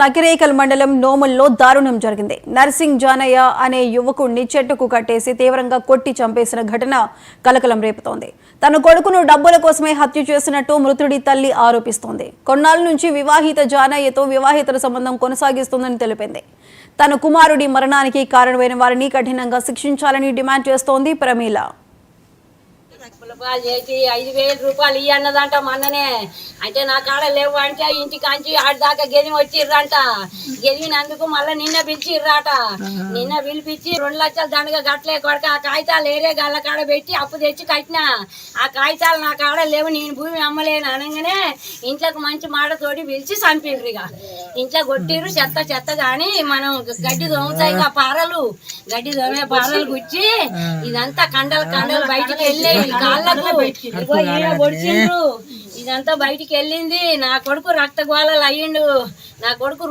నకిరేకల్ మండలం నోముల్లో దారుణం జరిగింది. నర్సింగ్ జానయ్య అనే యువకుడిని చెట్టుకు కట్టేసి తీవ్రంగా కొట్టి చంపేసిన ఘటన కలకలం రేపుతోంది. తన కొడుకును డబ్బుల కోసమే హత్య చేసినట్టు మృతుడి తల్లి ఆరోపిస్తోంది. కొన్నాళ్ళ నుంచి వివాహిత జానయ్యతో వివాహితర సంబంధం కొనసాగిస్తుందని తెలిపింది. తన కుమారుడి మరణానికి కారణమైన వారిని కఠినంగా శిక్షించాలని డిమాండ్ చేస్తోంది ప్రమీల. పులపాలు చేసి 5,000 రూపాయలు ఇయ్యన్నదంట మొన్ననే. అంటే నా కాడ లేవు అంటే ఇంటికి అంచి ఆడిదాకా గెలిమి వచ్చిర్రంట. గెలివినందుకు మళ్ళీ నిన్న పిలిచిర్రాట. నిన్న పిలిపించి 2 లక్షల దండగా గట్లే కొడక ఆ కాగితాలు ఏరే గల్ల కాడ పెట్టి అప్పు తెచ్చి కట్టినా. ఆ కాగితాలు నా కాడ లేవు, నేను భూమి అమ్మలేను అనగానే ఇంట్లోకి మంచి మాటతోటి పిలిచి చంపిండ్రు. ఇక ఇంట్లో కొట్టిర్రు చెత్త కానీ మనం గడ్డి దోముతాయి పారలు, గడ్డి దోమే పారలు గుచ్చి ఇదంతా కండలు బయటికి వెళ్ళే కాళ్ళకు పొడిచిండ్రు. ఇదంతా బయటికి వెళ్ళింది. నా కొడుకు రక్త గోళాలు అయ్యిండు. నా కొడుకు